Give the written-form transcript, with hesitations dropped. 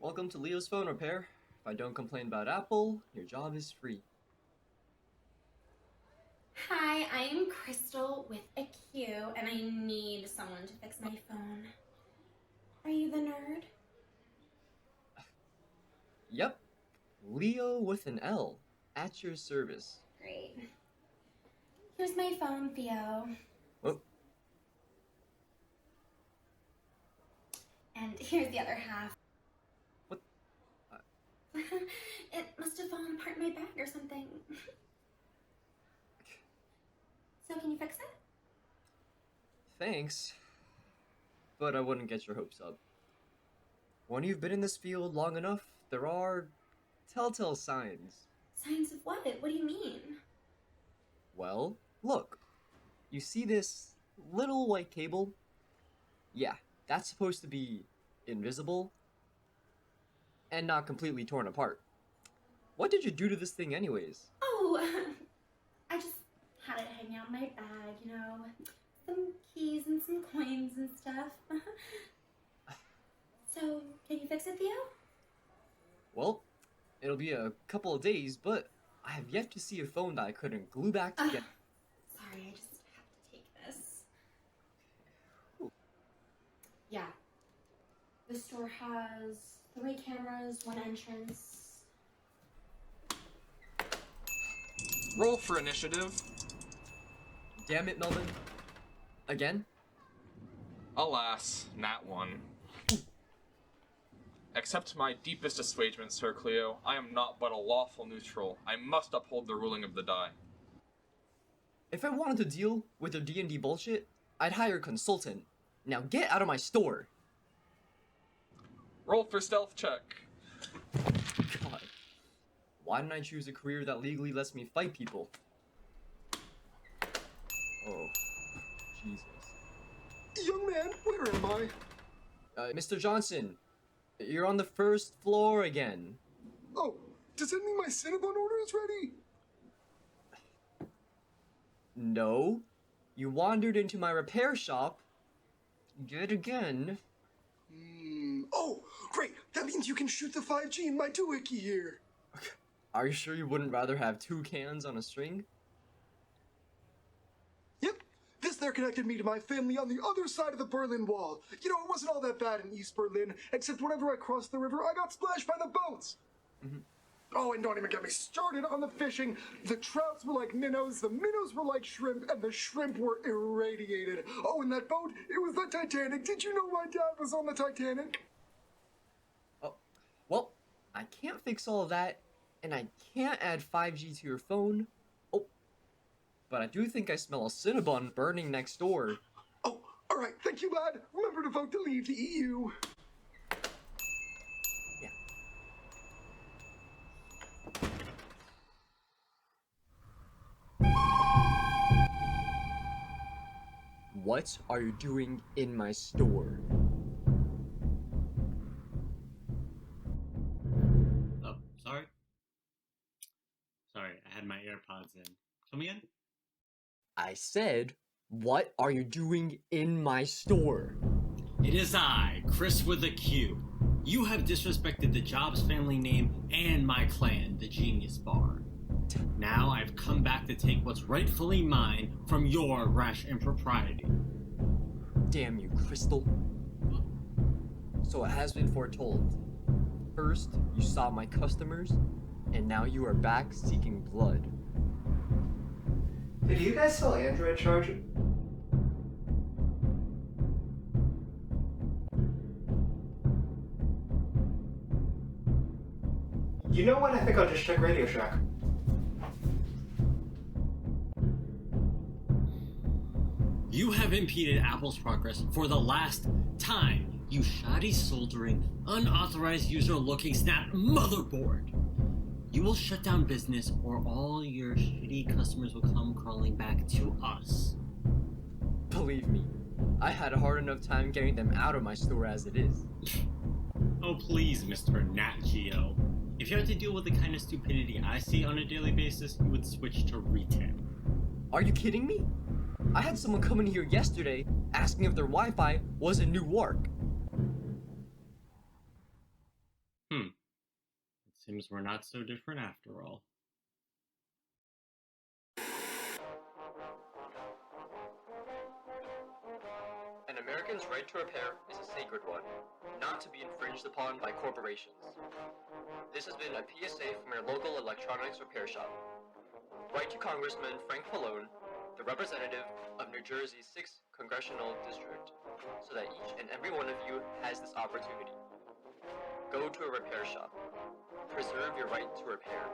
Welcome to Leo's Phone Repair. If I don't complain about Apple, your job is free. Hi, I am Crystal with a Q, and I need someone to fix my phone. Are you the nerd? Yep, Leo with an L, at your service. Great. Here's my phone, Theo. Oh, And here's the other half. what? It must have fallen apart in my bag or something. So can you fix it? Thanks, but I wouldn't get your hopes up. When you've been in this field long enough, there are telltale signs. Signs of what? What do you mean? Well, look. You see this little white cable? Yeah, that's supposed to be invisible and not completely torn apart. What did you do to this thing anyways? Oh, I just had it hanging out in my bag, you know. Some keys and some coins and stuff. So, can you fix it, Theo? Well, it'll be a couple of days, but I have yet to see a phone that I couldn't glue back together. Sorry, I just have to take this. Ooh. Yeah. The store has 3 cameras, 1 entrance. Roll for initiative. Damn it, Melvin. Again? Alas, nat 1. Accept my deepest assuagement, Sir Cleo. I am not but a lawful neutral. I must uphold the ruling of the die. If I wanted to deal with their D&D bullshit, I'd hire a consultant. Now get out of my store! Roll for stealth check. God. Why didn't I choose a career that legally lets me fight people? Oh. Jesus. Young man, where am I? Mr. Johnson, you're on the first floor again. Oh, does that mean my Cinnabon order is ready? No. You wandered into my repair shop yet again. Oh, great. That means you can shoot the 5G in my doohickey here. Are you sure you wouldn't rather have 2 cans on a string? Yep. This there connected me to my family on the other side of the Berlin Wall. You know, it wasn't all that bad in East Berlin, except whenever I crossed the river, I got splashed by the boats. Oh, and don't even get me started on the fishing. The trouts were like minnows, the minnows were like shrimp, and the shrimp were irradiated. Oh, and that boat, it was the Titanic. Did you know my dad was on the Titanic? Oh, well, I can't fix all of that, and I can't add 5G to your phone. Oh, but I do think I smell a Cinnabon burning next door. Oh, all right. Thank you, lad. Remember to vote to leave the EU. Yeah. What are you doing in my store? Oh, sorry. Sorry, I had my AirPods in. Come again? I said, what are you doing in my store? It is I, Chris with a Q. You have disrespected the Jobs family name and my clan, the Genius Bar. Now I've come back to take what's rightfully mine from your rash impropriety. Damn you, Crystal. So it has been foretold. First, you saw my customers, and now you are back seeking blood. Hey, do you guys sell Android charging? You know what? I think I'll just check Radio Shack. You have impeded Apple's progress for the last time, you shoddy soldering, unauthorized user looking snap motherboard. You will shut down business or all your shitty customers will come crawling back to us. Believe me, I had a hard enough time getting them out of my store as it is. Oh please, Mr. Nat Geo. If you had to deal with the kind of stupidity I see on a daily basis, you would switch to retail. Are you kidding me? I had someone come in here yesterday asking if their Wi-Fi was in Newark. Seems we're not so different after all. An American's right to repair is a sacred one, not to be infringed upon by corporations. This has been a PSA from your local electronics repair shop. Write to Congressman Frank Pallone, the representative of New Jersey's 6th Congressional District, so that each and every one of you has this opportunity. Go to a repair shop. Preserve your right to repair.